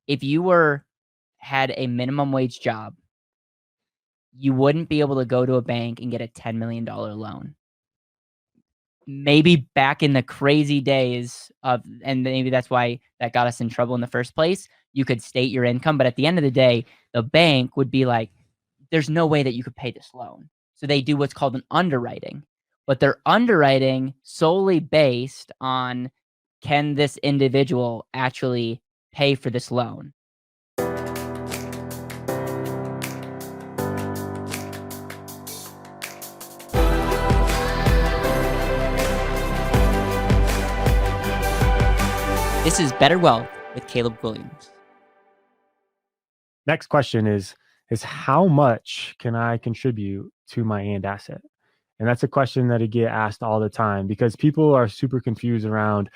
if you were had a minimum wage job, you wouldn't be able to go to a bank and get a $10 million loan. Maybe back in the crazy days of, and maybe that's why that got us in trouble in the first place, you could state your income, but at the end of the day, the bank would be like, there's no way that you could pay this loan. So they do what's called an underwriting, but they're underwriting solely based on, can this individual actually pay for this loan? This is Better Wealth with Caleb Guilliams. Next question is how much can I contribute to my and asset? And that's a question that I get asked all the time because people are super confused around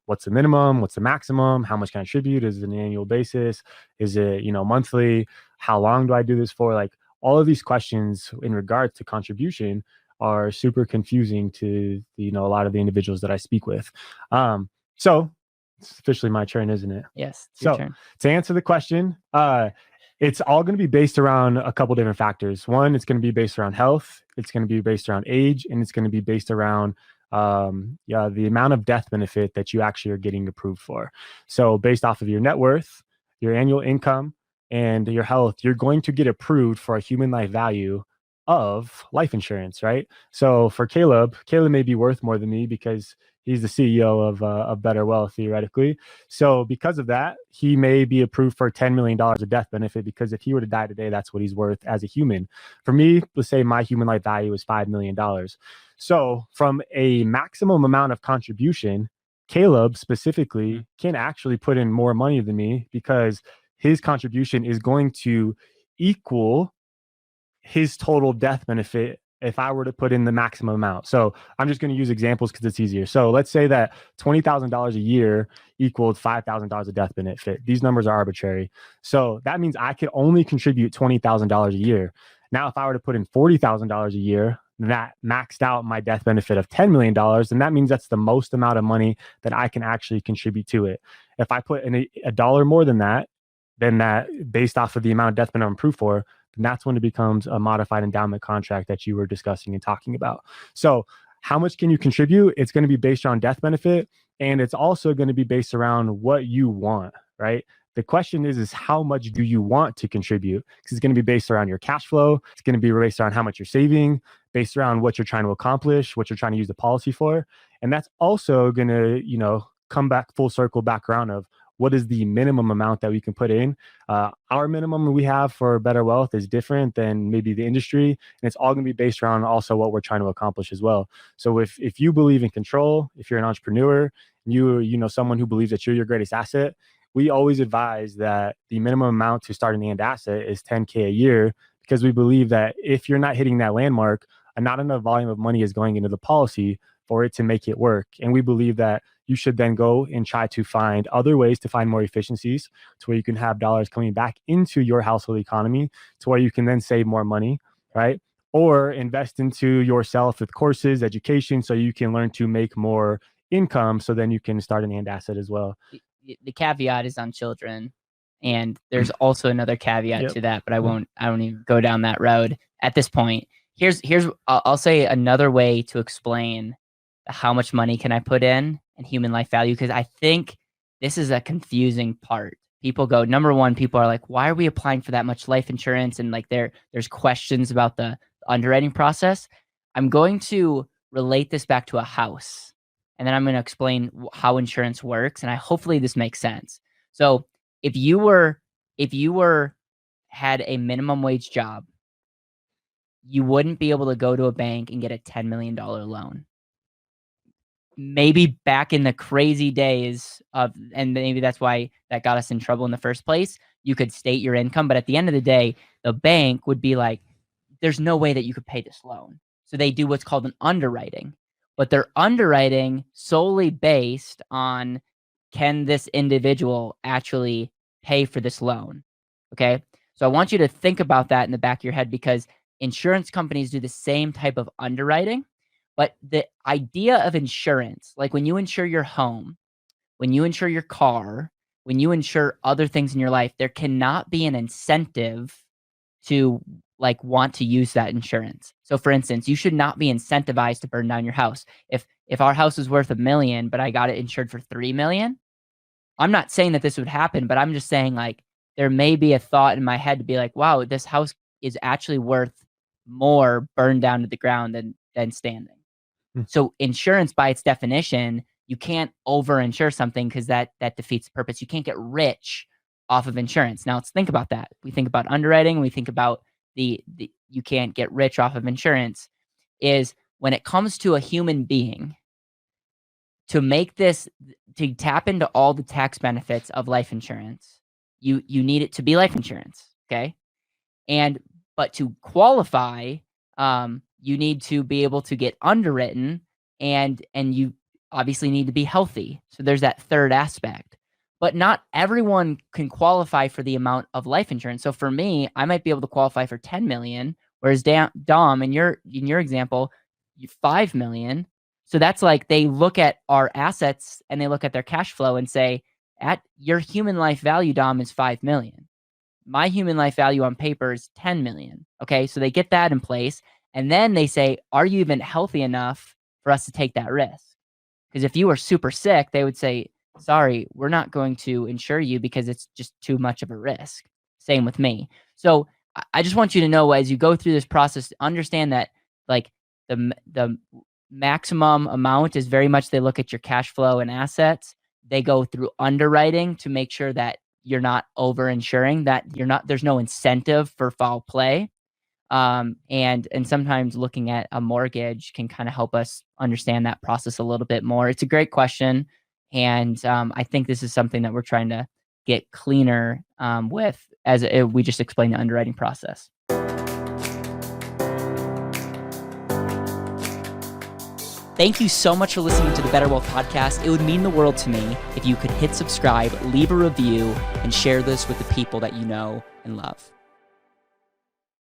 what's the minimum, what's the maximum, how much can I contribute? Is it an annual basis? Is it, monthly? How long do I do this for? Like all of these questions in regards to contribution are super confusing to, a lot of the individuals that I speak with. So it's officially my turn, isn't it? Yes. So turn. To answer the question, it's all going to be based around a couple different factors. One, it's going to be based around health. It's going to be based around age, and it's going to be based around the amount of death benefit that you actually are getting approved for. So based off of your net worth, your annual income, and your health, you're going to get approved for a human life value of life insurance, right? So for Caleb may be worth more than me because he's the CEO of BetterWealth theoretically. So because of that, he may be approved for $10 million of death benefit because if he were to die today, that's what he's worth as a human. For me, let's say my human life value is $5 million. So from a maximum amount of contribution, Caleb specifically can actually put in more money than me because his contribution is going to equal his total death benefit if I were to put in the maximum amount. So I'm just going to use examples because it's easier. So let's say that $20,000 a year equaled $5,000 of death benefit. These numbers are arbitrary. So that means I could only contribute $20,000 a year. Now, if I were to put in $40,000 a year, that maxed out my death benefit of $10 million, and that means that's the most amount of money that I can actually contribute to it. If I put in a dollar more than that, then that based off of the amount of death benefit I'm approved for, then that's when it becomes a modified endowment contract that you were discussing and talking about. So how much can you contribute? It's going to be based on death benefit, and it's also going to be based around what you want, right? The question is how much do you want to contribute? Because it's going to be based around your cash flow. It's going to be based around how much you're saving, based around what you're trying to accomplish, what you're trying to use the policy for. And that's also going to, come back full circle back around of what is the minimum amount that we can put in. Our minimum we have for BetterWealth is different than maybe the industry. And it's all going to be based around also what we're trying to accomplish as well. So if you believe in control, if you're an entrepreneur, someone who believes that you're your greatest asset, we always advise that the minimum amount to start an and asset is $10K a year, because we believe that if you're not hitting that landmark, not enough volume of money is going into the policy for it to make it work. And we believe that you should then go and try to find other ways to find more efficiencies to where you can have dollars coming back into your household economy to where you can then save more money, right? Or invest into yourself with courses, education, so you can learn to make more income so then you can start an and asset as well. The caveat is on children, and there's also another caveat to that, but I don't even go down that road at this point. Here's I'll say another way to explain how much money can I put in and human life value, because I think this is a confusing part. People go, number one, people are like, why are we applying for that much life insurance? And like there's questions about the underwriting process. I'm going to relate this back to a house, and then I'm going to explain how insurance works, and hopefully this makes sense. So if you had a minimum wage job, you wouldn't be able to go to a bank and get a $10 million loan. Maybe back in the crazy days of, and maybe that's why that got us in trouble in the first place, you could state your income, but at the end of the day, the bank would be like, there's no way that you could pay this loan. So they do what's called an underwriting, but they're underwriting solely based on, can this individual actually pay for this loan? Okay. So I want you to think about that in the back of your head, because insurance companies do the same type of underwriting. But the idea of insurance, like when you insure your home, when you insure your car, when you insure other things in your life, there cannot be an incentive to like want to use that insurance. So for instance, you should not be incentivized to burn down your house. If our house is worth $1 million, but I got it insured for $3 million, I'm not saying that this would happen, but I'm just saying like there may be a thought in my head to be like, wow, this house is actually worth more burned down to the ground than standing. So insurance by its definition, you can't over-insure something because that defeats the purpose. You can't get rich off of insurance. Now let's think about that. We think about underwriting, we think about the you can't get rich off of insurance, is when it comes to a human being, to tap into all the tax benefits of life insurance, you need it to be life insurance, okay? But to qualify, you need to be able to get underwritten, and you obviously need to be healthy. So there's that third aspect. But not everyone can qualify for the amount of life insurance. So for me, I might be able to qualify for 10 million, whereas Dom, in your example, 5 million. So that's like they look at our assets and they look at their cash flow and say, at your human life value, Dom, is 5 million. My human life value on paper is 10 million. Okay. So they get that in place. And then they say, are you even healthy enough for us to take that risk? Because if you were super sick, they would say, sorry, we're not going to insure you because it's just too much of a risk. Same with me. So I just want you to know, as you go through this process, understand that like the maximum amount is very much, they look at your cash flow and assets. They go through underwriting to make sure that you're not over insuring, that there's no incentive for foul play. And sometimes looking at a mortgage can kind of help us understand that process a little bit more. It's a great question. And I think this is something that we're trying to get cleaner with, as we just explained the underwriting process. Thank you so much for listening to the BetterWealth podcast. It would mean the world to me if you could hit subscribe, leave a review, and share this with the people that you know and love.